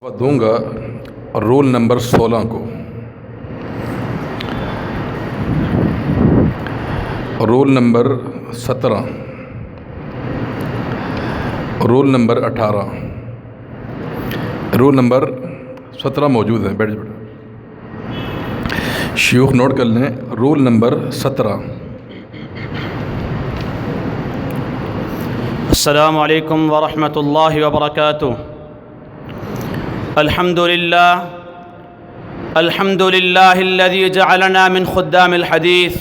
دوں گا roll number 16 کو، roll number 17، roll number 18، roll number 17 موجود ہیں، بیٹھ جائیں شیوخ نوٹ کر لیں۔ Roll number 17۔ السلام علیکم ورحمۃ اللہ وبرکاتہ۔ الحمد للہ الذي جعلنا من خدام الحديث،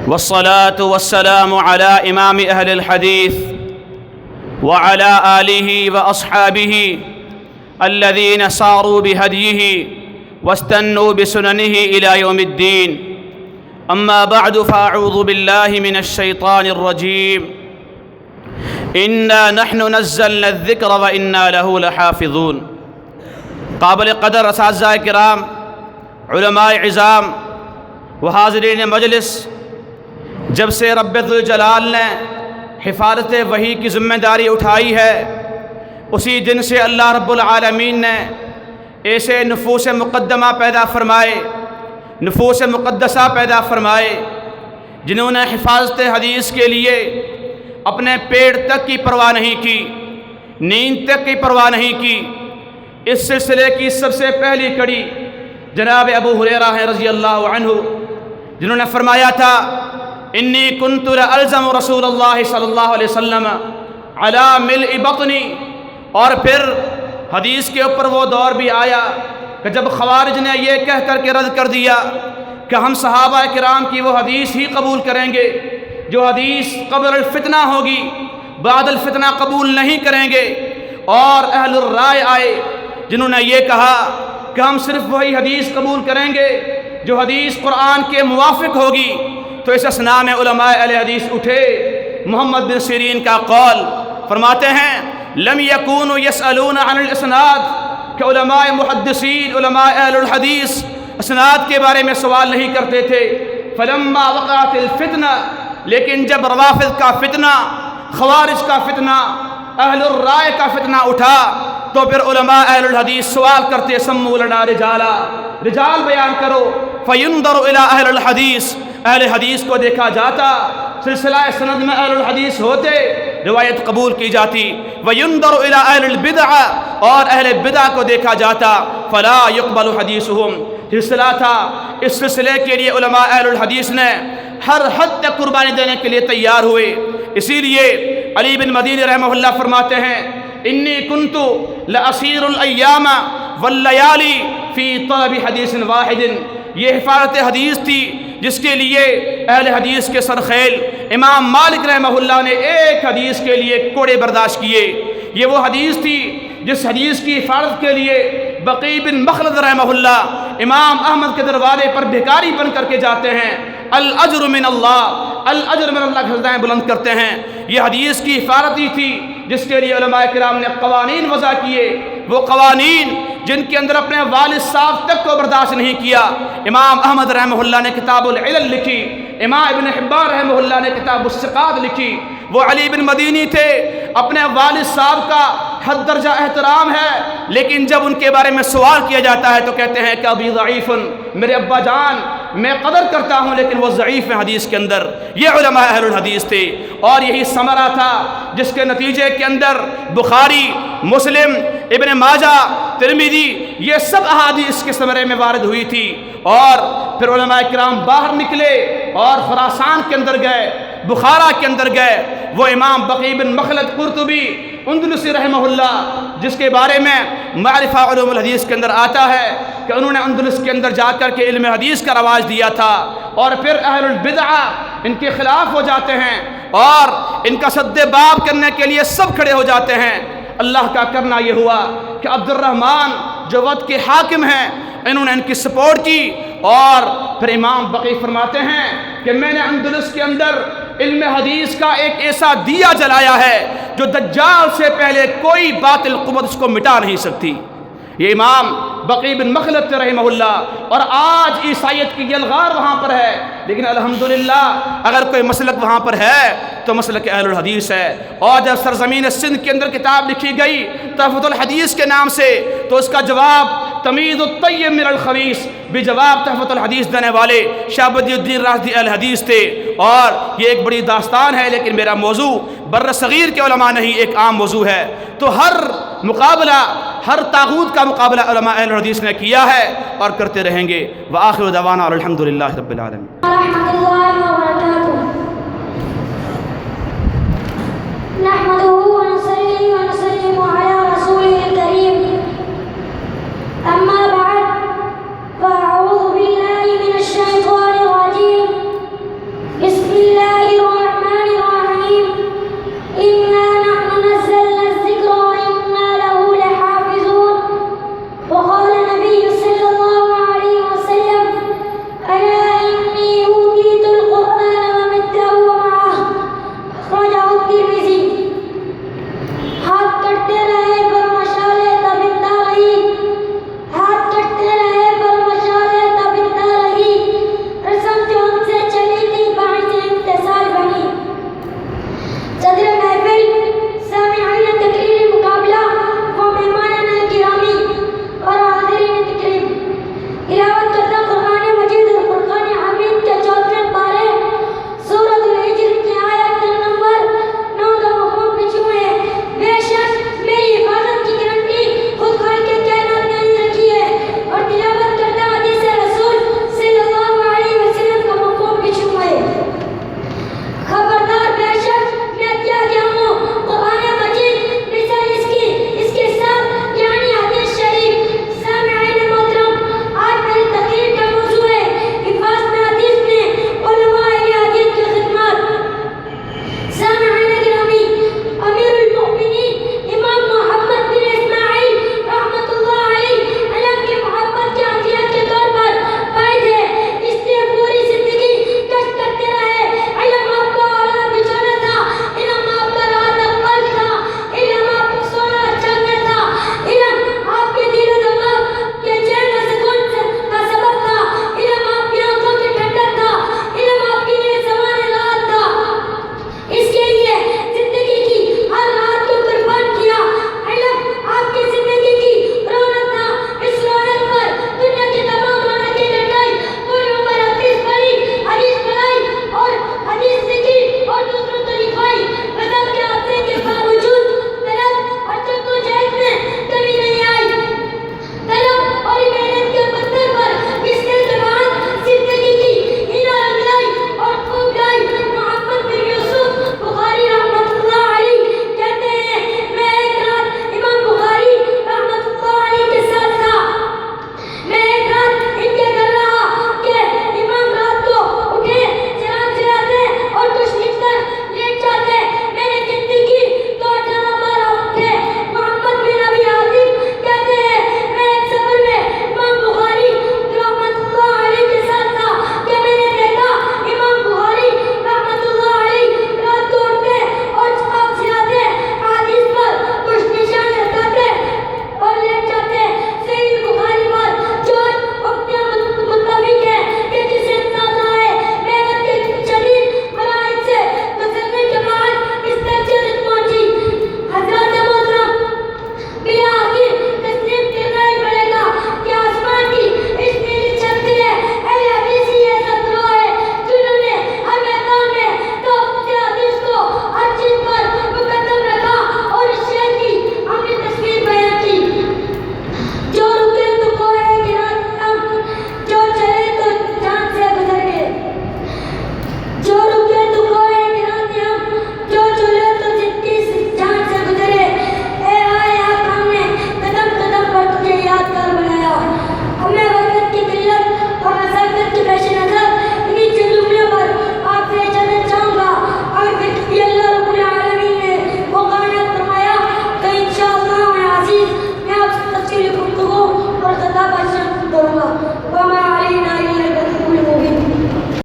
والصلاة والسلام على امام اہل الحدیث وعلى آلہ واصحابہ الذين ساروا بهديه واستنوا بسننه الى يوم الدين، اما بعد فاعوذ باللہ من الشیطان الرجیم۔ انا نحن نزلنا الذکر وانا له لحافظون۔ قابل قدر اساتذہ کرام، علماء عظام و حاضرین مجلس، جب سے رب ذوالجلال نے حفاظت وحی کی ذمہ داری اٹھائی ہے، اسی دن سے اللہ رب العالمین نے ایسے نفوس مقدمہ پیدا فرمائے، نفوس مقدسہ پیدا فرمائے، جنہوں نے حفاظت حدیث کے لیے اپنے پیٹ تک کی پرواہ نہیں کی، نیند تک کی پرواہ نہیں کی۔ اس سلسلے کی سب سے پہلی کڑی جناب ابو ہریرہ ہیں رضی اللہ عنہ، جنہوں نے فرمایا تھا انی کنت لالزم رسول اللہ صلی اللہ علیہ وسلم علی ملء بطنی۔ اور پھر حدیث کے اوپر وہ دور بھی آیا کہ جب خوارج نے یہ کہہ کر کے رد کر دیا کہ ہم صحابہ کرام کی وہ حدیث ہی قبول کریں گے جو حدیث قبل الفتنہ ہوگی، بعد الفتنہ قبول نہیں کریں گے، اور اہل الرائے آئے جنہوں نے یہ کہا کہ ہم صرف وہی حدیث قبول کریں گے جو حدیث قرآن کے موافق ہوگی، تو اس اثناء میں علماء اہل حدیث اٹھے۔ محمد بن سیرین کا قول فرماتے ہیں لم یکونوا یسألون عن الاسناد، کہ علماء محدثین، علماء اہل الحدیث اسناد کے بارے میں سوال نہیں کرتے تھے۔ فلما وقعت الفتنہ، لیکن جب روافض کا فتنہ، خوارج کا فتنہ، اہل الرائے کا فتنہ اٹھا، تو پھر علماء اہل الحدیث سوال کرتے سموا لنا رجالا، رجال بیان کرو۔ فینظر الی اہل الحدیث، اہل حدیث کو دیکھا جاتا، سلسلہ سند میں اہل الحدیث ہوتے، روایت قبول کی جاتی۔ وینظر الی اہل البدع، اور اہل بدع کو دیکھا جاتا، فلا یقبل حدیثہم۔ سلسلہ تھا، اس سلسلے کے لیے علماء اہل الحدیث نے ہر حد تک قربانی دینے کے لیے تیار ہوئے۔ اسی لیے علی بن مدینی رحمہ اللہ فرماتے ہیں انی کنت لاسیر الایام واللیالی فی طلب حدیث واحد۔ یہ حفاظت حدیث تھی جس کے لیے اہل حدیث کے سرخیل امام مالک رحمہ اللہ نے ایک حدیث کے لیے کوڑے برداشت کیے۔ یہ وہ حدیث تھی جس حدیث کی حفاظت کے لیے بقی بن مخلد رحمہ اللہ امام احمد کے دروازے پر بھکاری بن کر کے جاتے ہیں۔ الاجر من اللہ، الاجر من اللہ کے سجدائیں بلند کرتے ہیں۔ یہ حدیث کی حفاظت ہی تھی جس کے لیے علماء کرام نے قوانین وضع کیے، وہ قوانین جن کے اندر اپنے والد صاحب تک کو برداشت نہیں کیا۔ امام احمد رحمہ اللہ نے کتاب العلل لکھی، امام ابن حبان رحمہ اللہ نے کتاب الثقات لکھی۔ وہ علی بن مدینی تھے، اپنے والد صاحب کا حد درجہ احترام ہے، لیکن جب ان کے بارے میں سوال کیا جاتا ہے تو کہتے ہیں کہ ابی ضعیف، میرے ابا جان میں قدر کرتا ہوں لیکن وہ ضعیف ہیں حدیث کے اندر۔ یہ علماء اہل الحدیث تھے، اور یہی ثمرہ تھا جس کے نتیجے کے اندر بخاری، مسلم، ابن ماجہ، ترمذی، یہ سب احادیث کے ثمرے میں وارد ہوئی تھی۔ اور پھر علماء کرام باہر نکلے اور خراسان کے اندر گئے، بخارا کے اندر گئے۔ وہ امام بقی بن مخلد قرطبی اندلسی رحمہ اللہ، جس کے بارے میں معرفہ علوم الحدیث کے اندر آتا ہے کہ انہوں نے اندلس کے اندر جا کر کے علم حدیث کا رواج دیا تھا، اور پھر اہل البدع ان کے خلاف ہو جاتے ہیں اور ان کا سد باب کرنے کے لیے سب کھڑے ہو جاتے ہیں۔ اللہ کا کرنا یہ ہوا کہ عبد الرحمن جو وقت کے حاکم ہیں، انہوں نے ان کی سپورٹ کی، اور پھر امام بقی فرماتے ہیں کہ میں نے اندلس کے اندر علم حدیث کا ایک ایسا دیا جلایا ہے جو دجال سے پہلے کوئی باطل قوت اس کو مٹا نہیں سکتی۔ یہ امام بقی بن مخلد رحمہ اللہ، اور آج عیسائیت کی یلغار وہاں پر ہے، لیکن الحمدللہ اگر کوئی مسلک وہاں پر ہے تو مسلک اہل الحدیث ہے۔ اور جب سرزمین سندھ کے اندر کتاب لکھی گئی تحفۃ الحدیث کے نام سے، تو اس کا جواب تمیز الطیب من الخبیث بھی جواب تحفۃ الحدیث دینے والے شاہ بدی الدین راشدی الحدیث تھے۔ اور یہ ایک بڑی داستان ہے، لیکن میرا موضوع بر صغیر کے علماء نہیں، ایک عام موضوع ہے۔ تو ہر مقابلہ، ہر طاغوت کا مقابلہ علماء اہل الحدیث نے کیا ہے اور کرتے رہیں گے۔ وآخر دعوانا الحمدللہ رب العالمین۔ ورحمة الله وبركاته. نحمده ونصلي ونسلم على